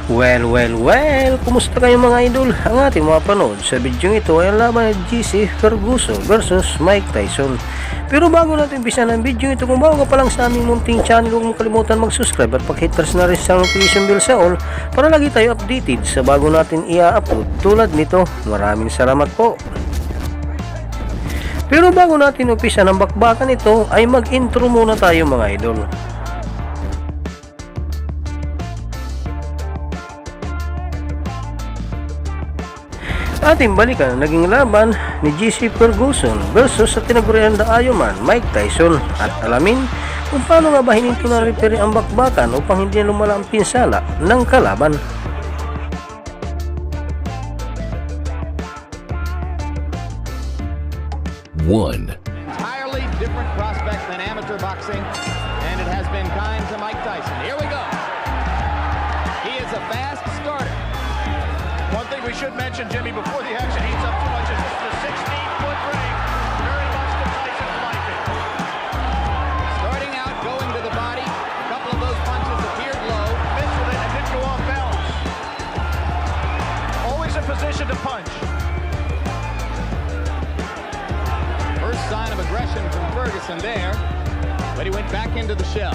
Well, kumusta kayo mga idol? Ang ating mga panood sa video ito ay ang laban ng JESSIE Ferguson versus Mike Tyson. Pero bago natin umpisa ng video ito, kung bago ka pa lang sa aming munting channel, huwag mong kalimutan mag-subscribe at pag-hit na rin sa notification bell sa all para lagi tayo updated sa bago natin i-upload tulad nito. Maraming salamat po. Pero bago natin umpisa ng bakbakan ito ay mag-intro muna tayo mga idol. Ating balikan ang naging laban ni JESSIE Ferguson versus sa tinagurian na Ironman Mike Tyson at alamin kung paano nga ba hininto ng referee ang bakbakan upang hindi lumala ang pinsala ng kalaban. Entirely different prospect than amateur boxing, and it has been kind to Mike Tyson. Here we go. He is a fast starter. One thing we should mention, Jimmy, before the action heats up too much, is this is a 16-foot ring, very much to Tyson's liking. Starting out, going to the body. A couple of those punches appeared low. Missed with it and didn't go off balance. Always in position to punch. First sign of aggression from Ferguson there, but he went back into the shell.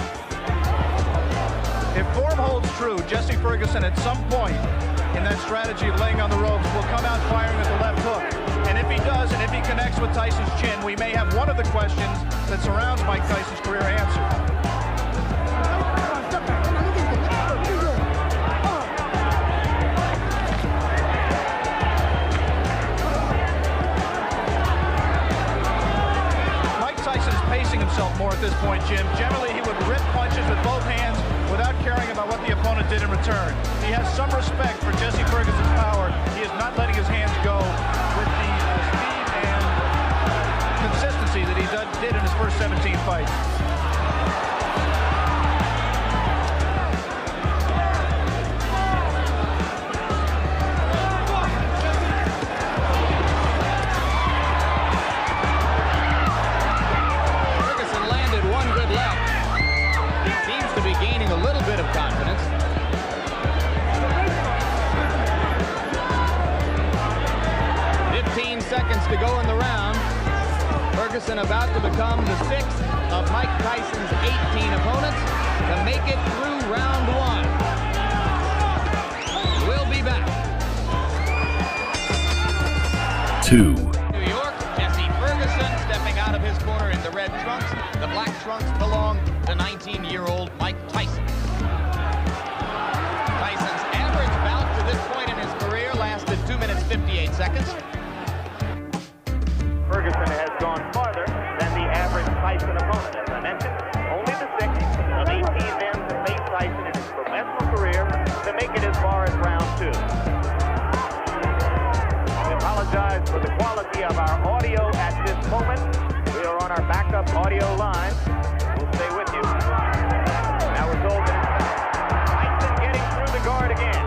If form holds true, JESSIE Ferguson at some point in that strategy of laying on the ropes will come out firing with the left hook. And if he does, and if he connects with Tyson's chin, we may have one of the questions that surrounds Mike Tyson's career answered. Mike Tyson is pacing himself more at this point, Jim. Generally, he would rip punches with both hands without caring about what the opponent did in return. He has some respect for JESSIE Ferguson's power. He is not letting his hands go with the speed and consistency that he did in his first 17 fights. Ferguson landed one good left. He seems to be gaining a little bit of confidence. Seconds to go in the round. Ferguson about to become the sixth of Mike Tyson's 18 opponents to make it through round one. We'll be back. 2. New York, JESSIE Ferguson stepping out of his corner in the red trunks. The black trunks belong to 19-year-old Mike Tyson. Tyson's average bout to this point in his career lasted 2 minutes 58 seconds. Ferguson has gone farther than the average Tyson opponent. As I mentioned, only the sixth of 18 men to face Tyson in his professional career to make it as far as round two. We apologize for the quality of our audio at this moment. We are on our backup audio line. We'll stay with you. Now we're told that Tyson getting through the guard again.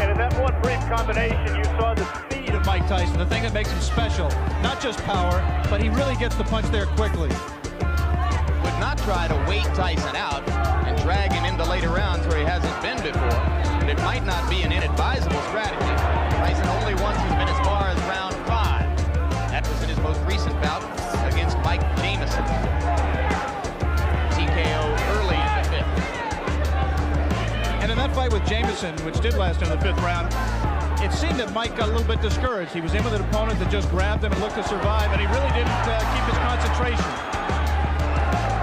And in that one brief combination, you saw the speed of Mike Tyson, the thing that makes him special, not just power, but he really gets the punch there quickly. Would not try to wait Tyson out and drag him into later rounds where he hasn't been before, but it might not be an inadvisable strategy. Tyson only once has been as far as round 5. That was in his most recent bout against Mike Jameson. TKO early in the 5th. And in that fight with Jameson, which did last in the 5th round, it seemed that Mike got a little bit discouraged. He was in with an opponent that just grabbed him and looked to survive, and he really didn't keep his concentration.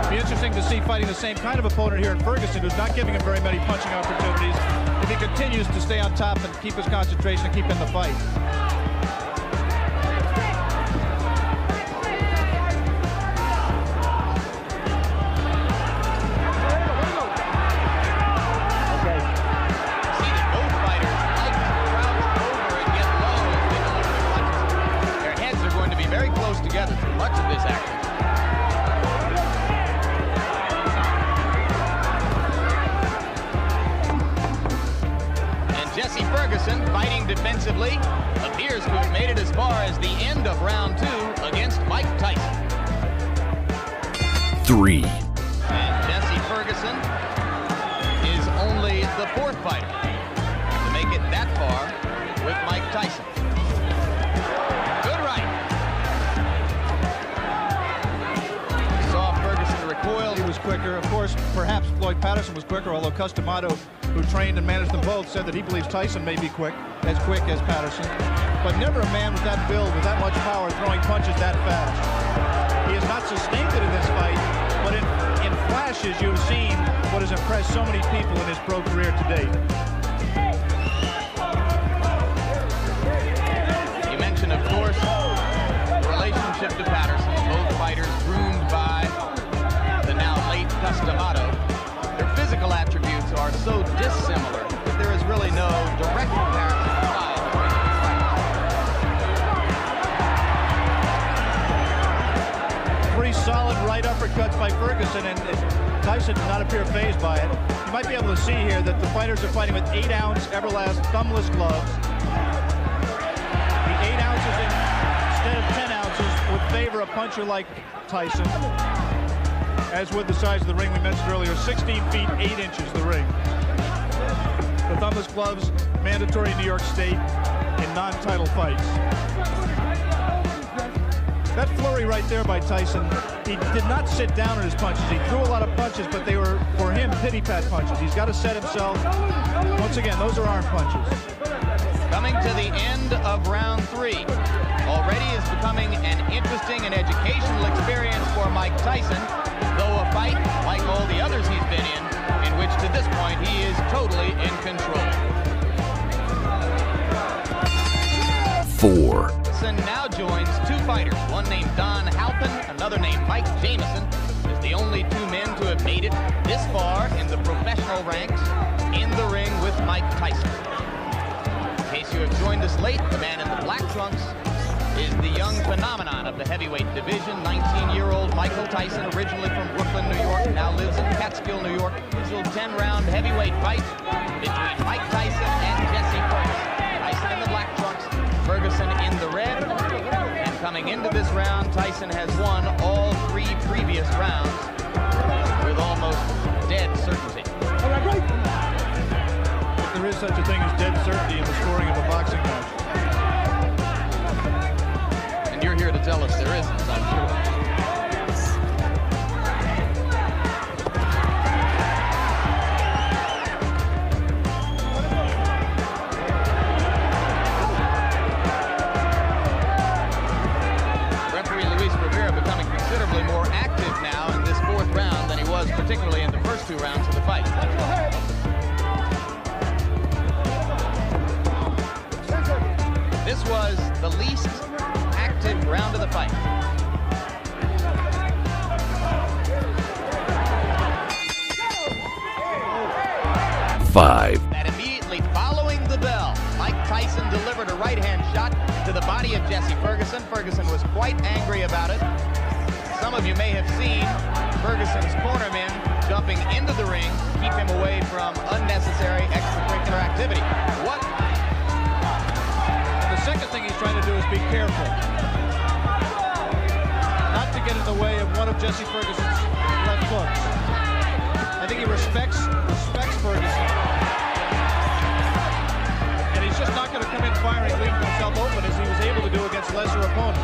It'll be interesting to see fighting the same kind of opponent here in Ferguson, who's not giving him very many punching opportunities, if he continues to stay on top and keep his concentration and keep in the fight. Together through much of this action. And JESSIE Ferguson, fighting defensively, appears to have made it as far as the end of round 2 against Mike Tyson. 3. And JESSIE Ferguson is only the 4th fighter Floyd Patterson was quicker, although Customato, who trained and managed them both, said that he believes Tyson may be quick as Patterson. But never a man with that build, with that much power, throwing punches that fast. He has not sustained it in this fight, but in flashes you have seen what has impressed so many people in his pro career to date. You mentioned, of course, relationship to Patterson. Both fighters groomed by the now late Customato. Their physical attributes are so dissimilar that there is really no direct comparison to style between these fighters. Three solid right uppercuts by Ferguson, and Tyson did not appear phased by it. You might be able to see here that the fighters are fighting with 8-ounce Everlast thumbless gloves. The 8 ounces instead of 10 ounces would favor a puncher like Tyson. As with the size of the ring we mentioned earlier, 16 feet 8 inches the ring. The thumbless gloves mandatory in New York State in non-title fights. That flurry right there by Tyson, he did not sit down on his punches. He threw a lot of punches, but they were, for him, pity-pat punches. He's got to set himself. Once again, those are arm punches. Coming to the end of round 3. Already is becoming an interesting and educational experience for Mike Tyson, though a fight, like all the others he's been in which to this point he is totally in control. 4. Tyson now joins 2 fighters, one named Don Halpin, another named Mike Jamison, is the only 2 men to have made it this far in the professional ranks in the ring with Mike Tyson. In case you have joined us late, the man in the black trunks is the young phenomenon of the heavyweight division, 19-year-old Michael Tyson, originally from Brooklyn, New York, now lives in Catskill, New York. This little 10-round heavyweight fight between Mike Tyson and Jessie Ferguson. Tyson in the black trunks, Ferguson in the red. And coming into this round, Tyson has won all 3 previous rounds with almost dead certainty. If there is such a thing as dead certainty in the scoring of a boxing match. You're here to tell us there isn't, I'm sure. Referee Luis Rivera becoming considerably more active now in this 4th round than he was particularly in the first 2 rounds of the fight. This was the least active round of the fight. Five. And immediately following the bell, Mike Tyson delivered a right-hand shot to the body of Jessie Ferguson. Ferguson was quite angry about it. Some of you may have seen Ferguson's cornermen jumping into the ring to keep him away from unnecessary extracurricular activity. The second thing he's trying to do is be careful. Not to get in the way of one of Jessie Ferguson's left hooks. I think he respects Ferguson. And he's just not going to come in firing, leaving himself open as he was able to do against lesser opponents.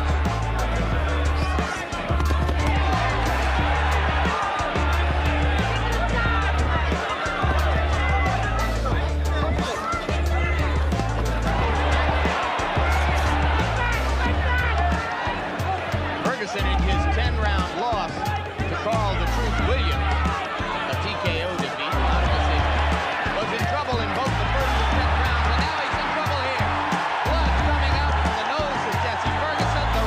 In his 10-round loss to Carl the Truth Williams, a TKO defeat, not a decision, was in trouble in both the first and 10th rounds, and now he's in trouble here. Blood coming out from the nose of Jessie Ferguson. The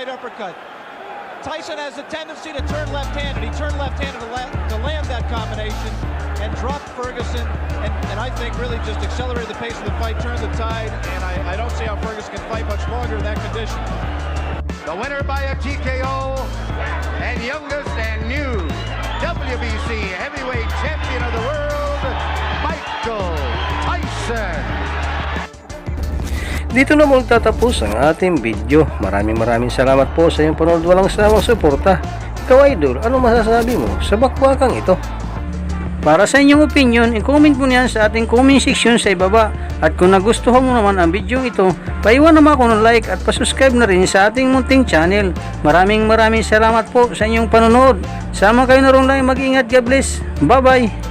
right uppercut. Tyson has a tendency to turn left-handed. He turned left-handed to land that combination and dropped Ferguson, and I think really just accelerated the pace of the fight, turned the tide, and I don't see how Ferguson can fight much longer in that condition. The winner by a TKO and youngest and new WBC heavyweight champion of the world, Michael Tyson. Dito na magtatapos ang ating video. Maraming salamat po sa iyong panonood. Walang sawang suporta. Ikaw idol, ano masasabi mo sa bakbakang ito? Para sa inyong opinion, i-comment mo niyan sa ating comment section sa ibaba. At kung nagustuhan mo naman ang video ito, paiwan naman ako ng like at pasubscribe na rin sa ating munting channel. Maraming salamat po sa inyong panonood. Sama kayo na rin lang, mag-ingat. God bless. Bye bye.